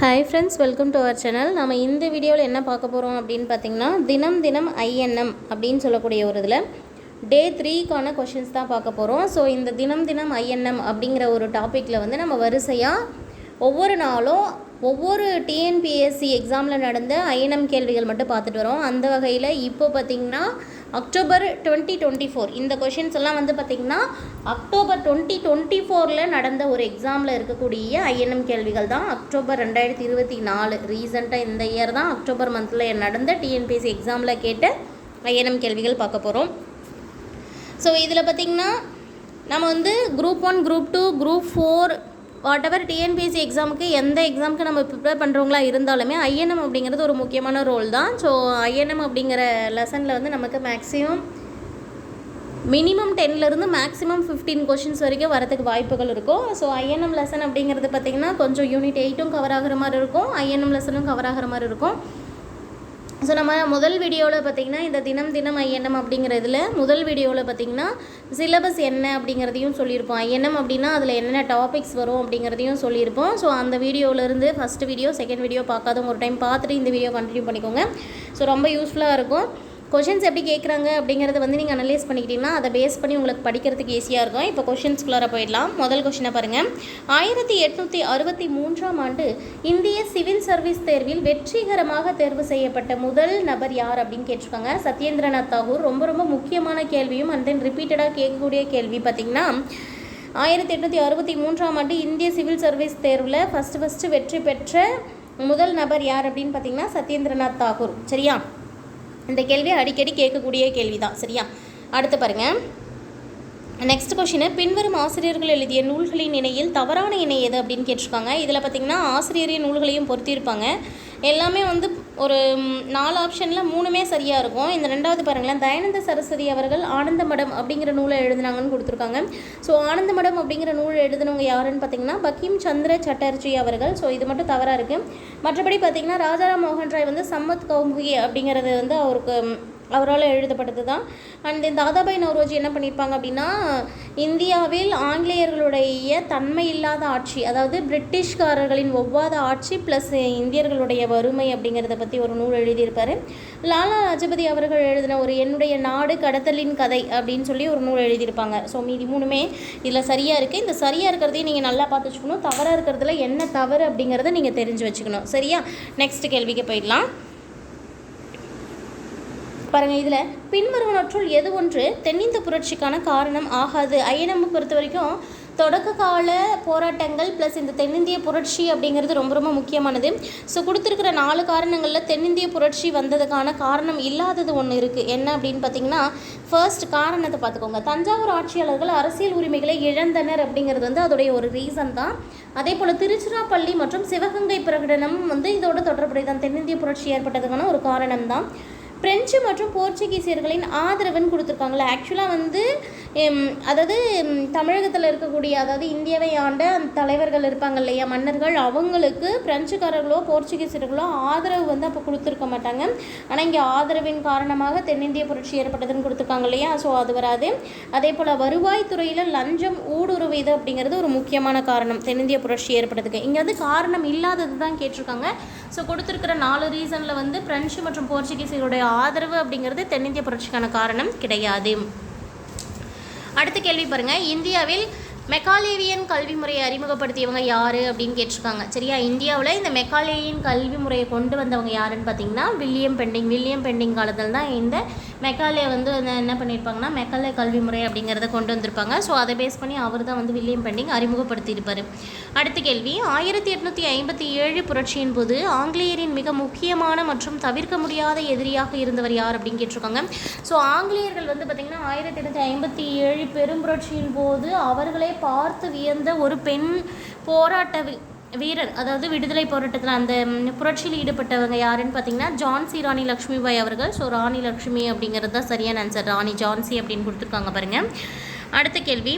Hi friends, welcome to our channel. நம்ம இந்த வீடியோவில் என்ன பார்க்க போகிறோம் அப்படின்னு பார்த்திங்கன்னா, தினம் தினம் ஐஎன்எம் அப்படின்னு சொல்லக்கூடிய ஒரு இதில் டே 3க்கான கொஷின்ஸ் தான் பார்க்க போகிறோம். ஸோ இந்த தினம் தினம் ஐஎன்எம் அப்படிங்கிற ஒரு டாப்பிக்கில் வந்து நம்ம வரிசையாக ஒவ்வொரு நாளும் ஒவ்வொரு டிஎன்பிஎஸ்சி எக்ஸாமில் நடந்த ஐஎன்எம் கேள்விகள் மட்டும் பார்த்துட்டு வரோம். அந்த வகையில் இப்போ பார்த்திங்கன்னா அக்டோபர் 2024 இந்த கொஷின்ஸ் எல்லாம் வந்து பார்த்திங்கன்னா அக்டோபர் 2024 நடந்த ஒரு எக்ஸாமில் இருக்கக்கூடிய ஐஎன்எம் கேள்விகள் தான். அக்டோபர் 2024 ரீசெண்டாக இந்த இயர் தான் அக்டோபர் மந்தில் நடந்த டிஎன்பிஎஸ்சி எக்ஸாமில் கேட்ட ஐஎன்எம் கேள்விகள் பார்க்க போகிறோம். ஸோ இதில் பார்த்திங்கன்னா நம்ம வந்து group 1, group 2, group 4 whatever TNPSC எக்ஸாமுக்கு எந்த எக்ஸாமுக்கு நம்ம ப்ரிப்பேர் பண்ணுறவங்களா இருந்தாலுமே ஐஎன்எம் அப்படிங்கிறது ஒரு முக்கியமான ரோல் தான். ஸோ ஐஎன்எம் அப்படிங்கிற லெசனில் வந்து நமக்கு மினிமம் 10லேருந்து மேக்ஸிமம் 15 கொஷின்ஸ் வரைக்கும் வரதுக்கு வாய்ப்புகள் இருக்கும். ஸோ ஐஎன்எம் லெசன் அப்படிங்கிறது பார்த்திங்கன்னா கொஞ்சம் யூனிட் 8ம் கவர் ஆகிற மாதிரி இருக்கும், ஐஎன்எம் லெசனும் கவர் ஆகிற மாதிரி இருக்கும். ஸோ நம்ம முதல் வீடியோவில் பார்த்திங்கன்னா இந்த தினம் தினம் ஐஎன்எம் அப்படிங்கிறதுல முதல் வீடியோவில் பார்த்திங்கன்னா சிலபஸ் என்ன அப்படிங்கிறதையும் சொல்லியிருப்போம். ஐஎன்எம் அப்படின்னா அதில் என்னென்ன டாபிக்ஸ் வரும் அப்படிங்கிறதையும் சொல்லியிருப்போம். ஸோ அந்த வீடியோவிலேருந்து ஃபஸ்ட் வீடியோ, செகண்ட் வீடியோ பார்க்காதவங்க ஒரு டைம் பார்த்துட்டு இந்த வீடியோ கண்டினியூ பண்ணிக்கோங்க. ஸோ ரொம்ப யூஸ்ஃபுல்லாக இருக்கும். கொஷின்ஸ் எப்படி கேட்குறாங்க அப்படிங்கிறத வந்து நீங்கள் அனலைஸ் பண்ணிக்கிட்டிங்கன்னா அதை பேஸ் பண்ணி உங்களுக்கு படிக்கிறதுக்கு ஈஸியாக இருக்கும். இப்போ கொஷின்ஸ்குள்ளார போயிடலாம். முதல் கொஷினை பாருங்கள். 1863ஆம் ஆண்டு இந்திய சிவில் சர்வீஸ் தேர்வில் வெற்றிகரமாக தேர்வு செய்யப்பட்ட முதல் நபர் யார் அப்படின்னு கேட்டிருக்காங்க. சத்யேந்திரநாத் தாகூர். ரொம்ப ரொம்ப முக்கியமான கேள்வியும் அண்ட் தென் ரிப்பீட்டடாக கேட்கக்கூடிய கேள்வி பார்த்திங்கன்னா 1863ஆம் ஆண்டு இந்திய சிவில் சர்வீஸ் தேர்வில் ஃபஸ்ட்டு வெற்றி பெற்ற முதல் நபர் யார் அப்படின்னு பார்த்திங்கன்னா சத்யேந்திரநாத் தாகூர். சரியா? இந்த கேள்வி அடிக்கடி கேட்கக்கூடிய கேள்வி தான். சரியா? அடுத்து பாருங்கள். Next question. பின்வரும் ஆசிரியர்கள் எழுதிய நூல்களின் இணையில் தவறான இணை எது அப்படின்னு கேட்டிருக்காங்க. இதில் பார்த்திங்கன்னா ஆசிரியரின் நூல்களையும் பொருத்தியிருப்பாங்க. எல்லாமே வந்து ஒரு 4 ஆப்ஷனில் 3மே சரியாக இருக்கும். இந்த ரெண்டாவது பாருங்களேன். தயானந்த சரஸ்வதி அவர்கள் ஆனந்த மடம் அப்படிங்கிற நூலை எழுதினாங்கன்னு கொடுத்துருக்காங்க. ஸோ ஆனந்த மடம் அப்படிங்கிற நூல் எழுதினவங்க யாருன்னு பார்த்திங்கன்னா பங்கிம் சந்திர சட்டர்ஜி அவர்கள். ஸோ இது மட்டும் தவறாக இருக்குது. மற்றபடி பார்த்திங்கன்னா ராஜாராம் மோகன் ராய் வந்து சம்மத் கௌமுகி அப்படிங்கிறது வந்து அவரால் எழுதப்பட்டது தான். அண்ட் தென் தாதாபாய் நவ்ரோஜி என்ன பண்ணியிருப்பாங்க அப்படின்னா இந்தியாவில் ஆங்கிலேயர்களுடைய தன்மை இல்லாத ஆட்சி, அதாவது பிரிட்டிஷ்காரர்களின் ஒவ்வாத ஆட்சி ப்ளஸ் இந்தியர்களுடைய வறுமை அப்படிங்கிறத பற்றி ஒரு நூல் எழுதியிருப்பார். லாலா லஜபதி அவர்கள் எழுதின ஒரு என்னுடைய நாடு கடத்தலின் கதை அப்படின்னு சொல்லி ஒரு நூல் எழுதியிருப்பாங்க. ஸோ மீதி 3மே இதில் சரியாக இருக்குது. இந்த சரியாக இருக்கிறதையும் நீங்கள் நல்லா பார்த்து வச்சுக்கணும். தவறாக இருக்கிறதுல என்ன தவறு அப்படிங்கிறத நீங்கள் தெரிஞ்சு வச்சுக்கணும். சரியா? நெக்ஸ்ட் கேள்விக்கு போயிடலாம். பாருங்கள். இதில் பின்வருவனற்றுள் எது ஒன்று தென்னிந்திய புரட்சிக்கான காரணம் ஆகாது? ஐஎன்எம் பொறுத்த வரைக்கும் தொடக்க கால போராட்டங்கள் ப்ளஸ் இந்த தென்னிந்திய புரட்சி அப்படிங்கிறது ரொம்ப ரொம்ப முக்கியமானது. ஸோ கொடுத்துருக்கிற 4 காரணங்களில் தென்னிந்திய புரட்சி வந்ததுக்கான காரணம் இல்லாதது ஒன்று இருக்குது. என்ன அப்படின்னு பார்த்திங்கன்னா ஃபர்ஸ்ட் காரணத்தை பார்த்துக்கோங்க. தஞ்சாவூர் ஆட்சியாளர்கள் அரசியல் உரிமைகளை இழந்தனர் அப்படிங்கிறது வந்து அதோடைய ஒரு ரீசன் தான். அதே போல் திருச்சிராப்பள்ளி மற்றும் சிவகங்கை பிரகடனம் வந்து இதோட தொடர்புடையதான். தென்னிந்திய புரட்சி ஏற்பட்டதுக்கான ஒரு காரணம் தான். பிரெஞ்சு மற்றும் போர்ச்சுகீசியர்களின் ஆதரவுன்னு கொடுத்துருக்காங்களே. ஆக்சுவலாக வந்து அதாவது தமிழகத்தில் இருக்கக்கூடிய, அதாவது இந்தியாவை ஆண்ட அந்த தலைவர்கள் இருப்பாங்க இல்லையா, மன்னர்கள், அவங்களுக்கு பிரெஞ்சுக்காரர்களோ போர்ச்சுகீசியர்களோ ஆதரவு வந்து அப்போ கொடுத்துருக்க மாட்டாங்க. ஆனால் இங்கே ஆதரவின் காரணமாக தென்னிந்திய புரட்சி ஏற்பட்டதுன்னு கொடுத்துருக்காங்க இல்லையா. ஸோ அது வராது. அதே போல் வருவாய்த்துறையில் லஞ்சம் ஊடுருவது அப்படிங்கிறது ஒரு முக்கியமான காரணம் தென்னிந்திய புரட்சி ஏற்பட்டதுக்கு. இங்கே வந்து காரணம் இல்லாதது தான் கேட்டிருக்காங்க. ஸோ கொடுத்துருக்கிற 4 ரீசனில் வந்து பிரெஞ்சு மற்றும் போர்ச்சுகீசியர்களுடைய ஆதரவு அப்படிங்கிறது தென்னிந்திய புரட்சிக்கான காரணம் கிடையாது. அடுத்த கேள்வி பாருங்கள். இந்தியாவில் மெக்காலேவியன் கல்வி முறையை அறிமுகப்படுத்தியவங்க யார் அப்படின்னு கேட்டிருக்காங்க. சரியா? இந்தியாவில் இந்த மெக்காலேயன் கல்வி முறையை கொண்டு வந்தவங்க யாருன்னு பார்த்தீங்கன்னா வில்லியம் பெண்டிங் காலத்தில் தான் இந்த மெக்காலே வந்து என்ன பண்ணியிருப்பாங்கன்னா மெக்காலே கல்வி முறை அப்படிங்கிறத கொண்டு வந்திருப்பாங்க. ஸோ அதை பேஸ் பண்ணி அவர் தான் வந்து வில்லியம் பெண்டிங் அறிமுகப்படுத்தியிருப்பார். அடுத்த கேள்வி. 1857 புரட்சியின் போது ஆங்கிலேயரின் மிக முக்கியமான மற்றும் தவிர்க்க முடியாத எதிரியாக இருந்தவர் யார் அப்படின்னு கேட்டிருக்காங்க. ஸோ ஆங்கிலேயர்கள் வந்து பார்த்திங்கன்னா 1857 பெரும் புரட்சியின் போது அவர்களே பார்த்து வியந்த ஒரு பெண் போராட்ட வீரர், அதாவது விடுதலை போராட்டத்தில் அந்த புரட்சியில் ஈடுபட்டவங்க யாருன்னு பார்த்தீங்கன்னா ஜான்சி ராணி லக்ஷ்மிபாய் அவர்கள். ஸோ ராணி லக்ஷ்மி அப்படிங்கிறது தான் சரியான ஆன்சர். ராணி ஜான்சி அப்படின்னு கொடுத்துருக்காங்க பாருங்கள். அடுத்த கேள்வி.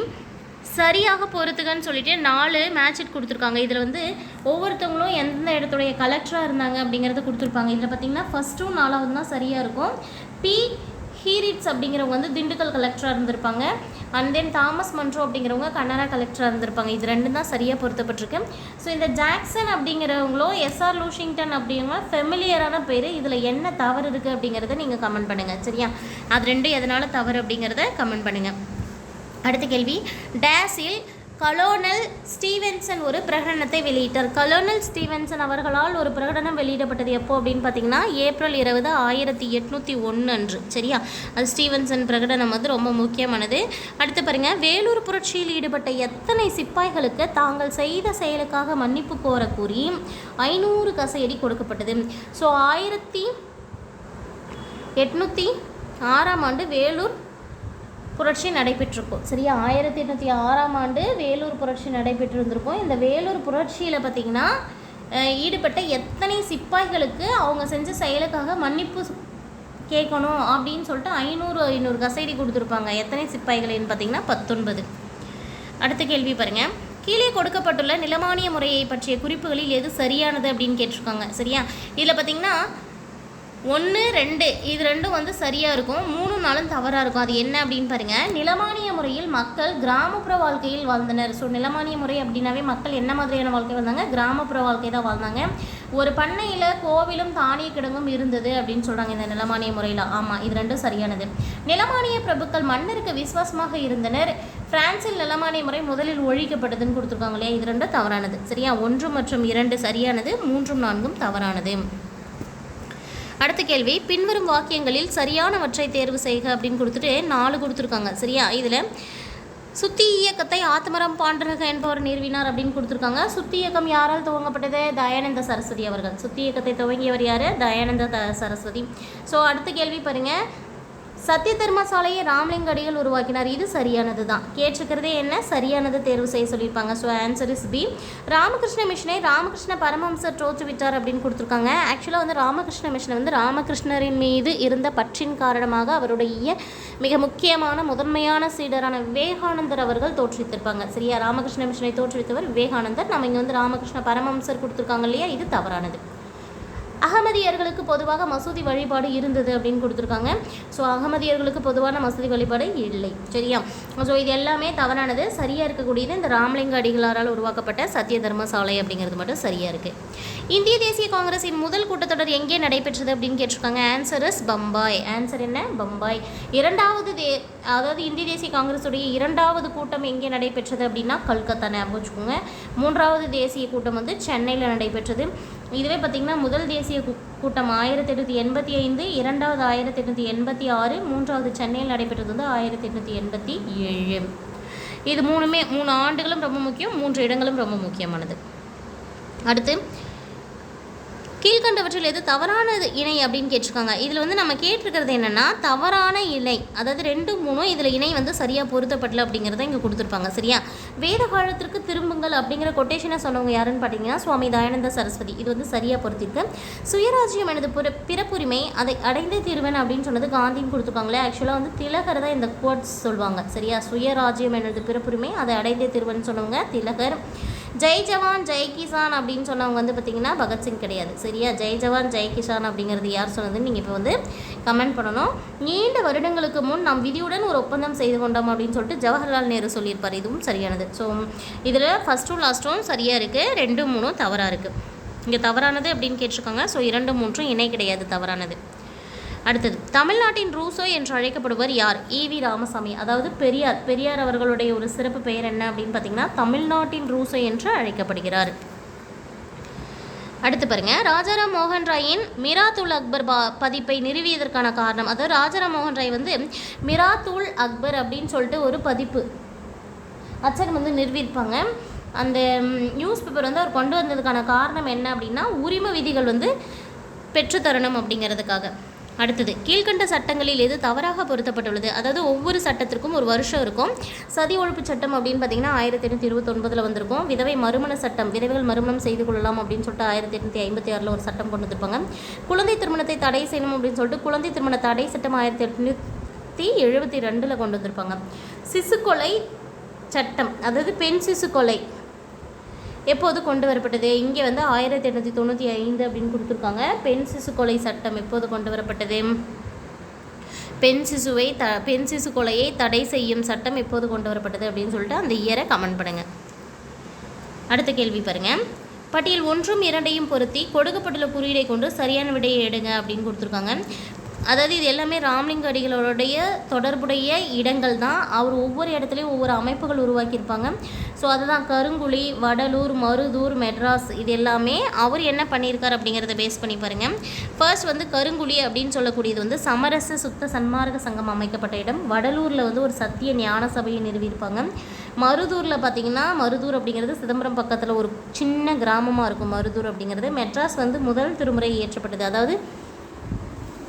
சரியாக பொறுத்துக்கன்னு சொல்லிட்டு 4 மேட்ச் கொடுத்துருக்காங்க. இதில் வந்து ஒவ்வொருத்தவங்களும் எந்த இடத்துடைய கலெக்டராக இருந்தாங்க அப்படிங்கிறத கொடுத்துருப்பாங்க. இதில் பார்த்திங்கன்னா ஃபஸ்ட்டும் 4வது தான் சரியாக இருக்கும். பி ஹீரிட்ஸ் அப்படிங்கிறவங்க வந்து திண்டுக்கல் கலெக்டராக இருந்திருப்பாங்க. அண்ட் தென் தாமஸ் மன்ரோ அப்படிங்கிறவங்க கனடா கலெக்டராக இருந்திருப்பாங்க. இது ரெண்டும் தான் சரியாக பொருத்தப்பட்டிருக்கு. ஸோ இந்த ஜாக்சன் அப்படிங்கிறவங்களோ எஸ்ஆர் லூஷிங்டன் அப்படிங்கிற ஃபெமிலியரான பேர். இதில் என்ன தவறு இருக்குது அப்படிங்கிறத நீங்கள் கமெண்ட் பண்ணுங்கள். சரியா, அது ரெண்டும் எதனால் தவறு அப்படிங்கிறத கமெண்ட் பண்ணுங்கள். அடுத்த கேள்வி, டேஸில் கலோனல் ஸ்டீவன்சன் ஒரு பிரகடனத்தை வெளியிட்டார். கலோனல் ஸ்டீவன்சன் அவர்களால் ஒரு பிரகடனம் வெளியிடப்பட்டது எப்போ அப்படின்னு பார்த்தீங்கன்னா ஏப்ரல் 20, 1801 அன்று. சரியா, அது ஸ்டீவன்சன் பிரகடனம் வந்து ரொம்ப முக்கியமானது. அடுத்து பாருங்கள், வேலூர் புரட்சியில் ஈடுபட்ட எத்தனை சிப்பாய்களுக்கு தாங்கள் செய்த செயலுக்காக மன்னிப்பு கோர கூறி 500 கசையடி கொடுக்கப்பட்டது. ஸோ 1806 ஆண்டு வேலூர் புரட்சி நடைபெற்றிருக்கும். சரியா, 1806 வேலூர் புரட்சி நடைபெற்றிருந்திருக்கும். இந்த வேலூர் புரட்சியில் பார்த்திங்கன்னா ஈடுபட்ட எத்தனை சிப்பாய்களுக்கு அவங்க செஞ்ச செயலுக்காக மன்னிப்பு கேட்கணும் அப்படின்னு சொல்லிட்டு 500 கசைடி கொடுத்துருப்பாங்க. எத்தனை சிப்பாய்கள்னு பார்த்திங்கன்னா 19. அடுத்த கேள்வி பாருங்கள், கீழே கொடுக்கப்பட்டுள்ள நிலமானிய முறையை பற்றிய குறிப்புகளில் எது சரியானது அப்படின்னு கேட்டிருக்காங்க. சரியா, இதில் பார்த்திங்கன்னா 1, 2 இது ரெண்டும் வந்து சரியாக இருக்கும், 3, 4 தவறாக இருக்கும். அது என்ன அப்படின்னு பாருங்கள், நிலமானிய முறையில் மக்கள் கிராமப்புற வாழ்க்கையில் வாழ்ந்தனர். ஸோ நிலமானிய முறை அப்படின்னாவே மக்கள் என்ன மாதிரியான வாழ்க்கை வாழ்ந்தாங்க? கிராமப்புற வாழ்க்கை தான் வாழ்ந்தாங்க. ஒரு பண்ணையில் கோவிலும் தானிய கிடங்கும் இருந்தது அப்படின்னு சொல்கிறாங்க இந்த நிலமானிய முறையில். ஆமாம், இது ரெண்டும் சரியானது. நிலமானிய பிரபுக்கள் மன்னருக்கு விசுவாசமாக இருந்தனர். பிரான்சில் நிலமானிய முறை முதலில் ஒழிக்கப்பட்டதுன்னு கொடுத்துருக்காங்க இல்லையா, இது ரெண்டும் தவறானது. சரியா, 1 மற்றும் 2 சரியானது, 3, 4 தவறானது. அடுத்த கேள்வி, பின்வரும் வாக்கியங்களில் சரியானவற்றை தேர்வு செய்க அப்படின்னு கொடுத்துட்டு 4 கொடுத்துருக்காங்க. சரியா, இதில் சுத்தி இயக்கத்தை ஆத்மரம் பாண்டரக என்பவர் நிறுவினார் அப்படின்னு கொடுத்துருக்காங்க. சுத்தி இயக்கம் யாரால் துவங்கப்பட்டது? தயானந்த சரஸ்வதி அவர்கள். சுத்தி இயக்கத்தை துவங்கியவர் யார்? தயானந்த சரஸ்வதி. ஸோ அடுத்த கேள்வி பாருங்கள், சத்திய தர்மசாலையை ராமலிங்க அடிகள் உருவாக்கினார். இது சரியானது தான். கேட்டிருக்கிறதே என்ன? சரியானது தேர்வு செய்ய சொல்லியிருப்பாங்க. So answer is B. Ramakrishna மிஷனை ராமகிருஷ்ண பரமஹம்சர் தோற்றுவிட்டார் அப்படின்னு கொடுத்துருக்காங்க. ஆக்சுவலாக வந்து ராமகிருஷ்ண மிஷனை வந்து ராமகிருஷ்ணரின் மீது இருந்த பற்றின் காரணமாக அவருடைய மிக முக்கியமான முதன்மையான சீடரான விவேகானந்தர் அவர்கள் தோற்றுவித்திருப்பாங்க. சரியா, ராமகிருஷ்ண மிஷனை தோற்றுவித்தவர் விவேகானந்தர். நம்ம இங்கே வந்து ராமகிருஷ்ண பரமஹம்சர் கொடுத்துருக்காங்க இல்லையா, இது தவறானது. அகமதியர்களுக்கு பொதுவாக மசூதி வழிபாடு இருந்தது அப்படின்னு கொடுத்துருக்காங்க. ஸோ அகமதியர்களுக்கு பொதுவான மசூதி வழிபாடு இல்லை. சரியா, ஸோ இது எல்லாமே தவறானது. சரியாக இருக்கக்கூடியது இந்த ராமலிங்க அடிகளாரால் உருவாக்கப்பட்ட சத்திய தர்மசாலை அப்படிங்கிறது மட்டும் சரியாக இருக்குது. இந்திய தேசிய காங்கிரஸின் முதல் கூட்டத்தொடர் எங்கே நடைபெற்றது அப்படின்னு கேட்டிருக்காங்க. Answer is Bombay. ஆன்சர் என்ன? பம்பாய். அதாவது இந்திய தேசிய காங்கிரஸுடைய 2வது கூட்டம் எங்கே நடைபெற்றது அப்படின்னா கல்கத்தா. ஞாபகம் வச்சுக்கோங்க. 3வது தேசிய கூட்டம் வந்து சென்னையில் நடைபெற்றது. இதுவே பார்த்திங்கன்னா முதல் தேசிய கூட்டம் 1885, 2வது 1886, 3வது சென்னையில் நடைபெற்றது வந்து 1887. இது 3 ஆண்டுகளும் ரொம்ப முக்கியம், 3 இடங்களும் ரொம்ப முக்கியமானது. அடுத்து, கீழ்கண்டவற்றில் எது தவறான இணை அப்படின்னு கேட்டிருக்காங்க. இதில் வந்து நம்ம கேட்டிருக்கிறது என்னென்னா தவறான இணை, அதாவது 2, 3 இதில் இணை வந்து சரியாக பொருத்தப்படல அப்படிங்கிறத இங்கே கொடுத்துருப்பாங்க. சரியா, வேத காலத்திற்கு திரும்புங்கள் அப்படிங்கிற கொட்டேஷனை சொன்னவங்க யாருன்னு பார்த்தீங்கன்னா சுவாமி தயானந்த சரஸ்வதி. இது வந்து சரியாக பொருத்திருக்கு. சுயராஜ்யம் எனது பிறப்புரிமை அதை அடைந்தே தீர்வேன் அப்படின்னு சொன்னது காந்தின்னு கொடுத்துருக்காங்களே. ஆக்சுவலாக வந்து திலகர் தான் இந்த கோட்ஸ் சொல்லுவாங்க. சரியா, சுயராஜ்யம் எனது பிறப்புரிமை அதை அடைந்தே தீர்வேன்னு சொன்னவங்க திலகர். ஜெய் ஜவான் ஜெய் கிசான் அப்படின்னு சொன்னவங்க வந்து பார்த்திங்கன்னா பகத்சிங் கிடையாது. சரியா, ஜெய் ஜவான் ஜெய் கிசான் அப்படிங்கிறது யார் சொன்னதுன்னு நீங்கள் இப்போ வந்து கமெண்ட் பண்ணணும். நீண்ட வருடங்களுக்கு முன் நாம் விதியுடன் ஒரு ஒப்பந்தம் செய்து கொண்டோம் அப்படின்னு சொல்லிட்டு ஜவஹர்லால் நேரு சொல்லியிருப்பார். இதுவும் சரியானது. ஸோ இதில் ஃபஸ்ட்டும் லாஸ்ட்டும் சரியாக இருக்குது, 2, 3 தவறாக இருக்குது. இங்கே தவறானது அப்படின்னு கேட்டிருக்காங்க. ஸோ 2, 3 இணை கிடையாது, தவறானது. அடுத்தது, தமிழ்நாட்டின் ரூசோ என்று அழைக்கப்படுவர் யார்? ஈவி ராமசாமி. அதாவது பெரியார் அவர்களுடைய ஒரு சிறப்பு பெயர் என்ன அப்படின்னு பார்த்தீங்கன்னா தமிழ்நாட்டின் ரூசோ என்று அழைக்கப்படுகிறார். அடுத்து பாருங்க, ராஜாராம் மோகன் ராயின் மிராத்துல் அக்பர் பதிப்பை நிறுவியதற்கான காரணம். அதாவது ராஜாராம் மோகன் ராய் வந்து மிராத்துல் அக்பர் அப்படின்னு சொல்லிட்டு ஒரு பதிப்பு அச்சகம் வந்து நிறுவியிருப்பாங்க. அந்த நியூஸ் பேப்பர் வந்து அவர் கொண்டு வந்ததுக்கான காரணம் என்ன அப்படின்னா உரிமை விதிகள் வந்து பெற்றுத்தரணும் அப்படிங்கிறதுக்காக. அடுத்தது, கீழ்கண்ட சட்டங்களில் எது தவறாக பொருத்தப்பட்டுள்ளது? அதாவது ஒவ்வொரு சட்டத்திற்கும் ஒரு வருஷம் இருக்கும். சதி ஒழிப்பு சட்டம் அப்படின்னு பார்த்தீங்கன்னா 1829 வந்திருக்கும். விதவை மறுமண சட்டம், விதவைகள் மறுமணம் செய்து கொள்ளலாம் அப்படின்னு சொல்லிட்டு 1856 ஒரு சட்டம் கொண்டு வந்திருப்பாங்க. குழந்தை திருமணத்தை தடை செய்யணும் அப்படின்னு சொல்லிட்டு குழந்தை திருமண தடை சட்டம் 1872 கொண்டு வந்திருப்பாங்க. சிசுக்கொலை சட்டம், அதாவது பெண் சிசு கொலை எப்போது கொண்டு வரப்பட்டது? இங்கே வந்து 1895 அப்படின்னு கொடுத்துருக்காங்க. பெண் சிசு கொலை சட்டம் எப்போது கொண்டு வரப்பட்டது? பெண் சிசு கொலையை தடை செய்யும் சட்டம் எப்போது கொண்டு வரப்பட்டது அப்படின்னு சொல்லிட்டு அந்த இயரை கமெண்ட் பண்ணுங்கள். அடுத்த கேள்வி பாருங்கள். பட்டியல் 1, 2 பொருத்தி கொடுக்கப்பட்டுள்ள குறியீடை கொண்டு சரியான விடையை எடுங்க அப்படின்னு கொடுத்துருக்காங்க. அதாவது இது எல்லாமே ராமலிங்க அடிகளோடைய தொடர்புடைய இடங்கள் தான். அவர் ஒவ்வொரு இடத்துலையும் ஒவ்வொரு அமைப்புகள் உருவாக்கியிருப்பாங்க. ஸோ அதுதான் கருங்குழி, வடலூர், மருதூர், மெட்ராஸ், இது எல்லாமே அவர் என்ன பண்ணியிருக்கார் அப்படிங்கிறத பேஸ் பண்ணி பாருங்கள். ஃபர்ஸ்ட் வந்து கருங்குழி அப்படின்னு சொல்லக்கூடியது வந்து சமரச சுத்த சன்மார்க்க சங்கம் அமைக்கப்பட்ட இடம். வடலூரில் வந்து ஒரு சத்திய ஞான சபையை நிறுவியிருப்பாங்க. மருதூரில் பார்த்திங்கன்னா மருதூர் அப்படிங்கிறது சிதம்பரம் பக்கத்தில் ஒரு சின்ன கிராமமாக இருக்கும் மருதூர் அப்படிங்கிறது. மெட்ராஸ் வந்து முதல் திருமுறை இயற்றப்பட்டது. அதாவது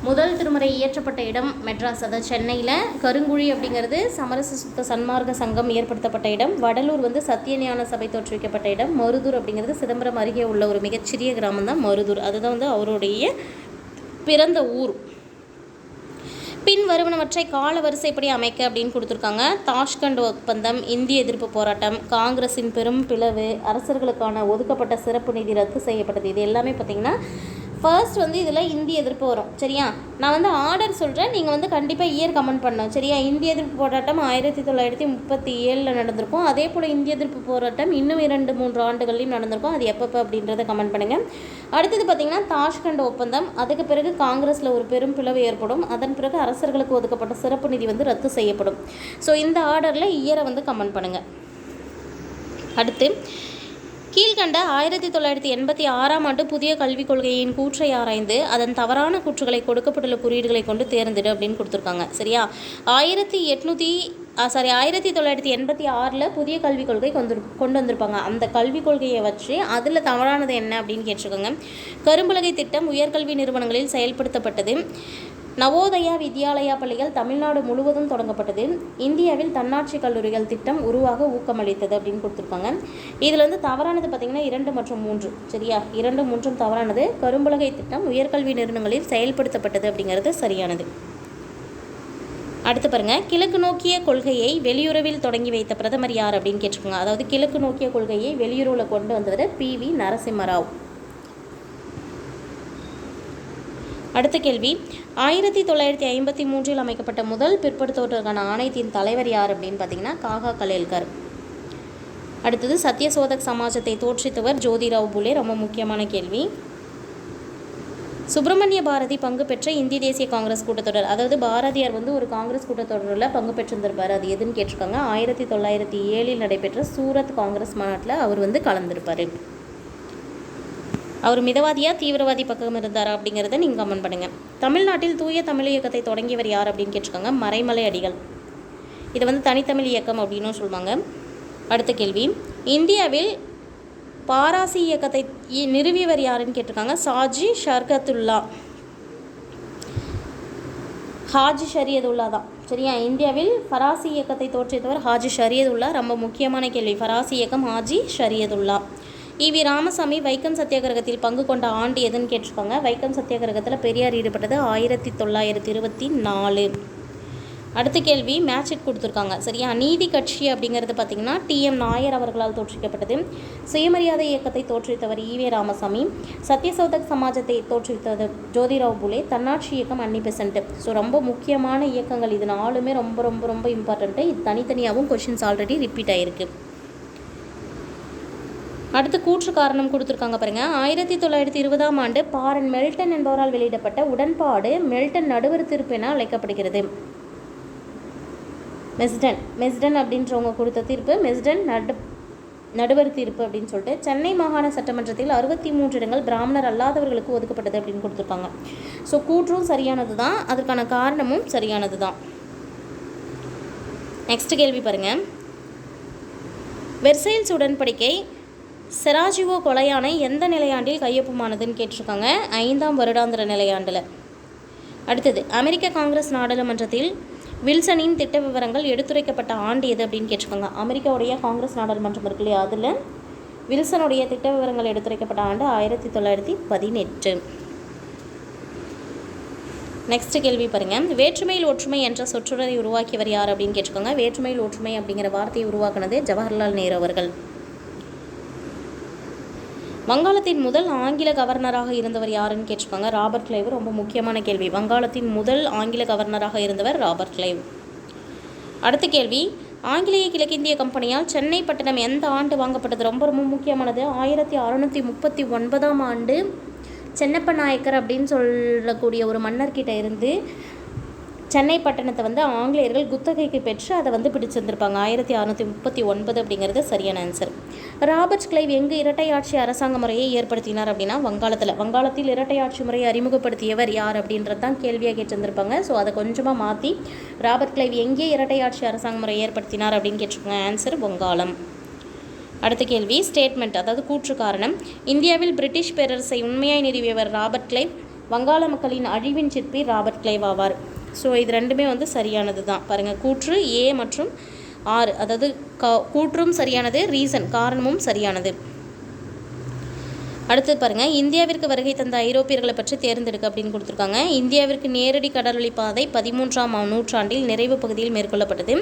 முதல் திருமுறை இயற்றப்பட்ட இடம் மெட்ராஸ், அதாவது சென்னையில். கருங்குழி அப்படிங்கிறது சமரச சுத்த சன்மார்க்க சங்கம் ஏற்படுத்தப்பட்ட இடம். வடலூர் வந்து சத்தியஞான சபை தோற்றுவிக்கப்பட்ட இடம். மருதூர் அப்படிங்கிறது சிதம்பரம் அருகே உள்ள ஒரு மிகச்சிறிய கிராமம் தான் மருதூர். அதுதான் வந்து அவருடைய பிறந்த ஊர். பின் வருவனவற்றை கால வரிசைப்படி அமைக்க அப்படின்னு கொடுத்துருக்காங்க. தாஷ்கண்ட் ஒப்பந்தம், இந்திய எதிர்ப்பு போராட்டம், காங்கிரஸின் பெரும் பிளவு, அரசர்களுக்கான ஒதுக்கப்பட்ட சிறப்பு நிதி ரத்து செய்யப்பட்டது. இது எல்லாமே பார்த்திங்கன்னா ஃபர்ஸ்ட் வந்து இதில் இந்திய எதிர்ப்பு வரும். சரியா, நான் வந்து ஆர்டர் சொல்கிறேன், நீங்கள் வந்து கண்டிப்பாக இயர் கமெண்ட் பண்ணணும். சரியா, இந்திய எதிர்ப்பு போராட்டம் 1937 நடந்திருக்கும். அதே போல் இந்திய எதிர்ப்பு போராட்டம் இன்னும் 2-3 ஆண்டுகள்லையும் நடந்திருக்கும். அது எப்பப்போ அப்படின்றத கமெண்ட் பண்ணுங்கள். அடுத்தது பார்த்திங்கன்னா தாஷ்கண்ட் ஒப்பந்தம். அதுக்கு பிறகு காங்கிரஸில் ஒரு பெரும் பிளவு ஏற்படும். அதன் பிறகு அரசர்களுக்கு ஒதுக்கப்பட்ட சிறப்பு நிதி வந்து ரத்து செய்யப்படும். ஸோ இந்த ஆர்டரில் இயரை வந்து கமெண்ட் பண்ணுங்கள். அடுத்து கீழ்கண்ட 1986 புதிய கல்விக் கொள்கையின் கூற்றை ஆராய்ந்து அதன் தவறான கூற்றுகளை கொடுக்கப்பட்டுள்ள குறியீடுகளை கொண்டு தேர்ந்தெடு அப்படின்னு கொடுத்துருக்காங்க. சரியா, 1986 புதிய கல்விக் கொள்கை கொண்டு வந்திருப்பாங்க. அந்த கல்விக் கொள்கையை வச்சு அதில் தவறானது என்ன அப்படின்னு கேட்டிருக்காங்க. கரும்பலகை திட்டம் உயர்கல்வி நிறுவனங்களில் செயல்படுத்தப்பட்டது. நவோதயா வித்யாலயா பள்ளிகள் தமிழ்நாடு முழுவதும் தொடங்கப்பட்டது. இந்தியாவில் தன்னாட்சி கல்லூரிகள் திட்டம் உருவாக ஊக்கமளித்தது அப்படின்னு கொடுத்துருக்காங்க. இதில் வந்து தவறானது பார்த்திங்கன்னா 2 மற்றும் 3. சரியா, 2, 3 தவறானது. கரும்பலகை திட்டம் உயர்கல்வி நிறுவனங்களில் செயல்படுத்தப்பட்டது அப்படிங்கிறது சரியானது. அடுத்து பாருங்கள், கிழக்கு நோக்கிய கொள்கையை வெளியுறவில் தொடங்கி வைத்த பிரதமர் யார் அப்படின்னு கேட்டிருக்காங்க. அதாவது கிழக்கு நோக்கிய கொள்கையை வெளியுறவில் கொண்டு வந்தவர் PV நரசிம்மராவ். அடுத்த கேள்வி, 1953 அமைக்கப்பட்ட முதல் பிற்படுத்துவோருக்கான ஆணையத்தின் தலைவர் யார் அப்படின்னு பார்த்தீங்கன்னா காகா கலேல்கர். அடுத்தது சத்யசோதக் சமாஜத்தை தோற்றுவித்தவர் ஜோதிராவ் புலே. ரொம்ப முக்கியமான கேள்வி. சுப்பிரமணிய பாரதி பங்கு பெற்ற இந்திய தேசிய காங்கிரஸ் கூட்டத்தொடர். அதாவது பாரதியார் வந்து ஒரு காங்கிரஸ் கூட்டத்தொடரில் பங்கு பெற்றிருந்திருப்பார். அது எதுன்னு கேட்டிருக்காங்க. 1907 நடைபெற்ற சூரத் காங்கிரஸ் மாநாட்டில் அவர் வந்து கலந்திருப்பார். அவர் மிதவாதியா தீவிரவாதி பக்கம் இருந்தாரா அப்படிங்கிறத நீங்கள் கமெண்ட் பண்ணுங்கள். தமிழ்நாட்டில் தூய தமிழ் இயக்கத்தை தொடங்கியவர் யார் அப்படின்னு கேட்டிருக்காங்க. மறைமலை அடிகள். இதை வந்து தனித்தமிழ் இயக்கம் அப்படின்னு சொல்லுவாங்க. அடுத்த கேள்வி, இந்தியாவில் பாராசி இயக்கத்தை நிறுவியவர் யாருன்னு கேட்டிருக்காங்க. ஹாஜி ஷரியதுல்லா தான். சரியா, இந்தியாவில் ஃபராசி இயக்கத்தை தோற்றுவித்தவர் ஹாஜி ஷரியதுல்லா. ரொம்ப முக்கியமான கேள்வி. ஃபராசி இயக்கம் ஹாஜி ஷரியதுல்லா. EV ராமசாமி வைக்கம் சத்தியாகிரகத்தில் பங்கு கொண்ட ஆண்டு எதுன்னு கேட்டிருக்காங்க. வைக்கம் சத்தியாகிரகத்தில் பெரியார் ஈடுபட்டது 1924. அடுத்த கேள்வி மேட்சிட் கொடுத்துருக்காங்க. சரியா, நீதி கட்சி அப்படிங்கிறது பார்த்திங்கன்னா TM நாயர் அவர்களால் தோற்றுவிக்கப்பட்டது. சுயமரியாதை இயக்கத்தை தோற்றுவித்தவர் EV ராமசாமி. சத்யசோதக் சமாஜத்தை தோற்றுவித்தது ஜோதிராவ் புலே. தன்னாட்சி இயக்கம் அன்னி பெசன்ட். ஸோ ரொம்ப முக்கியமான இயக்கங்கள் இது 4மே ரொம்ப ரொம்ப ரொம்ப இம்பார்ட்டண்ட்டு. இது தனித்தனியாகவும் கொஷின்ஸ் ஆல்ரெடி ரிப்பீட் ஆகிருக்கு. அடுத்து கூற்று காரணம் கொடுத்துருக்காங்க பாருங்கள். 1920 பாரன் மெல்டன் என்பவரால் வெளியிடப்பட்ட உடன்பாடு மெல்டன் நடுவர் தீர்ப்பு என அழைக்கப்படுகிறது. மெஸ்டன் அப்படின்றவங்க கொடுத்த தீர்ப்பு மெஸ்டன் நடுவர் தீர்ப்பு அப்படின்னு சொல்லிட்டு. சென்னை மாகாண சட்டமன்றத்தில் 63 இடங்கள் பிராமணர் அல்லாதவர்களுக்கு ஒதுக்கப்பட்டது அப்படின்னு கொடுத்துருக்காங்க. ஸோ கூற்றும் சரியானது தான், அதற்கான காரணமும் சரியானது தான். நெக்ஸ்ட் கேள்வி பாருங்கள். வெர்சைல்ஸ் உடன்படிக்கை செராஜிவோ கொலையானை எந்த நிலையாண்டில் கையொப்பமானதுன்னு கேட்டிருக்காங்க. 5ஆம் வருடாந்திர நிலையாண்டில். அடுத்தது அமெரிக்க காங்கிரஸ் நாடாளுமன்றத்தில் வில்சனின் திட்ட விவரங்கள் எடுத்துரைக்கப்பட்ட ஆண்டு எது அப்படின்னு கேட்டிருக்காங்க. அமெரிக்காவுடைய காங்கிரஸ் நாடாளுமன்றம் இருக்கு இல்லையா, அதில் வில்சனுடைய திட்ட விவரங்கள் எடுத்துரைக்கப்பட்ட ஆண்டு 1918. நெக்ஸ்ட் கேள்வி பாருங்கள். வேற்றுமையில் ஒற்றுமை என்ற சொற்றொடரை உருவாக்கியவர் யார் அப்படின்னு கேட்டிருக்காங்க. வேற்றுமையில் ஒற்றுமை அப்படிங்கிற வார்த்தையை உருவாக்குனது ஜவஹர்லால் நேரு அவர்கள். வங்காளத்தின் முதல் ஆங்கில கவர்னராக இருந்தவர் யாருன்னு கேட்டிருக்காங்க. Robert Clive. ரொம்ப முக்கியமான கேள்வி. வங்காளத்தின் முதல் ஆங்கில கவர்னராக இருந்தவர் ராபர்ட் கிளைவ். அடுத்த கேள்வி, ஆங்கிலேய கிழக்கிந்திய கம்பெனியால் சென்னை பட்டணம் எந்த ஆண்டு வாங்கப்பட்டது? ரொம்ப ரொம்ப முக்கியமானது. 1639 ஆண்டு சென்னப்ப நாயக்கர் அப்படின்னு சொல்லக்கூடிய ஒரு மன்னர்கிட்ட இருந்து சென்னை பட்டணத்தை வந்து ஆங்கிலேயர்கள் குத்தகைக்கு பெற்று அதை வந்து பிடிச்சிருந்திருப்பாங்க. 1639 அப்படிங்கிறது சரியான ஆன்சர். ராபர்ட் கிளைவ் எங்கு இரட்டை ஆட்சி அரசாங்க முறையை ஏற்படுத்தினார் அப்படின்னா வங்காளத்தில் இரட்டை ஆட்சி முறையை அறிமுகப்படுத்தியவர் யார் அப்படின்றது தான் கேள்வியாக கேட்டிருந்திருப்பாங்க. ஸோ அதை கொஞ்சமாக மாற்றி ராபர்ட் கிளைவ் எங்கே இரட்டை ஆட்சி அரசாங்க முறையை ஏற்படுத்தினார் அப்படின்னு கேட்டிருக்காங்க. ஆன்சர் வங்காளம். அடுத்த கேள்வி, ஸ்டேட்மெண்ட் அதாவது கூற்று காரணம். இந்தியாவில் பிரிட்டிஷ் பேரரசை உண்மையாய் நிறுவியவர் ராபர்ட் கிளைவ். வங்காள மக்களின் அழிவின் சிற்பி ராபர்ட் கிளைவ் ஆவார். ஸோ இது ரெண்டுமே வந்து சரியானது தான். பாருங்கள், கூற்று ஏ மற்றும் ஆர், அதாவது கூற்றும் சரியானது, ரீசன் காரணமும் சரியானது. அடுத்து பாருங்கள், இந்தியாவிற்கு வருகை தந்த ஐரோப்பியர்களை பற்றி தேர்ந்தெடுக்க அப்படின்னு கொடுத்துருக்காங்க. இந்தியாவிற்கு நேரடி கடல்வழி பாதை 13ஆம் நூற்றாண்டில் நிறைவு பகுதியில் மேற்கொள்ளப்பட்டது.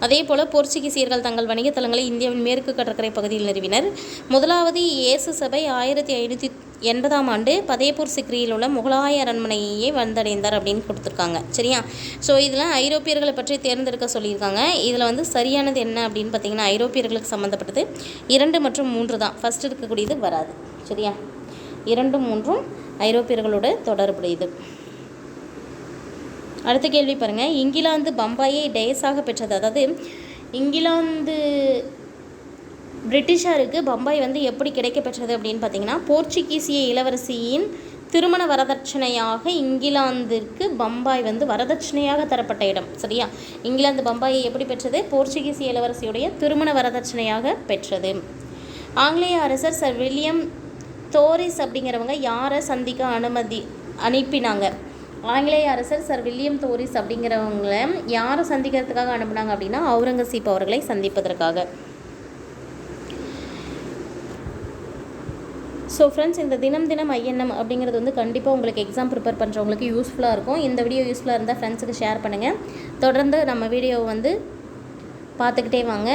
அதே போல் போர்ச்சுகீசியர்கள் தங்கள் வணிகத்தலங்களை இந்தியாவின் மேற்கு கடற்கரை பகுதியில் நிறுவினர். முதலாவது இயேசு சபை 1580ஆம் ஆண்டு பதேபூர் சிக்ரியில் உள்ள முகலாய அரண்மனையை வந்தடைந்தார் அப்படின்னு கொடுத்துருக்காங்க. சரியா? ஸோ இதில் ஐரோப்பியர்களை பற்றி தேர்ந்தெடுக்க சொல்லியிருக்காங்க. இதில் வந்து சரியானது என்ன அப்படின்னு பார்த்தீங்கன்னா, ஐரோப்பியர்களுக்கு சம்மந்தப்பட்டது 2 மற்றும் 3 தான். ஃபஸ்ட் இருக்கக்கூடியது வராது. சரியா? 2, 3 ஐரோப்பியர்களோட தொடர்புடையது. அடுத்த கேள்வி பாருங்கள், இங்கிலாந்து பம்பாயை டேஸாக பெற்றது. அதாவது இங்கிலாந்து பிரிட்டிஷாருக்கு பம்பாய் வந்து எப்படி கிடைக்கப்பெற்றது அப்படின்னு பார்த்தீங்கன்னா, போர்ச்சுகீசிய இளவரசியின் திருமண வரதட்சணையாக இங்கிலாந்திற்கு பம்பாய் வந்து வரதட்சணையாக தரப்பட்ட இடம். சரியா? இங்கிலாந்து பம்பாயை எப்படி பெற்றது? போர்ச்சுகீசிய இளவரசியுடைய திருமண வரதட்சணையாக பெற்றது. ஆங்கிலேய அரசர் சர் வில்லியம் தோரிஸ் அப்படிங்கிறவங்க யாரை சந்திக்க அனுப்பினாங்க? ஆங்கிலேய அரசர் சர் வில்லியம் தோரிஸ் அப்படிங்கிறவங்கள யாரை சந்திக்கிறதுக்காக அனுப்புனாங்க அப்படின்னா, அவுரங்கசீப் அவர்களை சந்திப்பதற்காக. ஸோ ஃப்ரெண்ட்ஸ், இந்த தினம் ஐஎன்எம் அப்படிங்கிறது வந்து கண்டிப்பாக உங்களுக்கு எக்ஸாம் ப்ரிப்பேர் பண்ணுறவங்களுக்கு யூஸ்ஃபுல்லாக இருக்கும். இந்த வீடியோ யூஸ்ஃபுல்லாக இருந்தால் ஃப்ரெண்ட்ஸுக்கு ஷேர் பண்ணுங்கள். தொடர்ந்து நம்ம வீடியோவை வந்து பார்த்துக்கிட்டே வாங்க.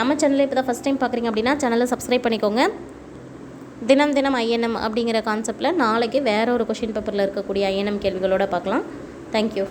நம்ம சேனலை இப்போ தான் ஃபஸ்ட் டைம் பார்க்குறீங்க அப்படின்னா சேனலை சப்ஸ்கிரைப் பண்ணிக்கோங்க. தினம் ஐஎன்எம் அப்படிங்கிற கான்செப்டில் நாளைக்கு வேறு ஒரு கொஷின் பேப்பரில் இருக்கக்கூடிய ஐஎன்எம் கேள்விகளோடு பார்க்கலாம். தேங்க்யூ.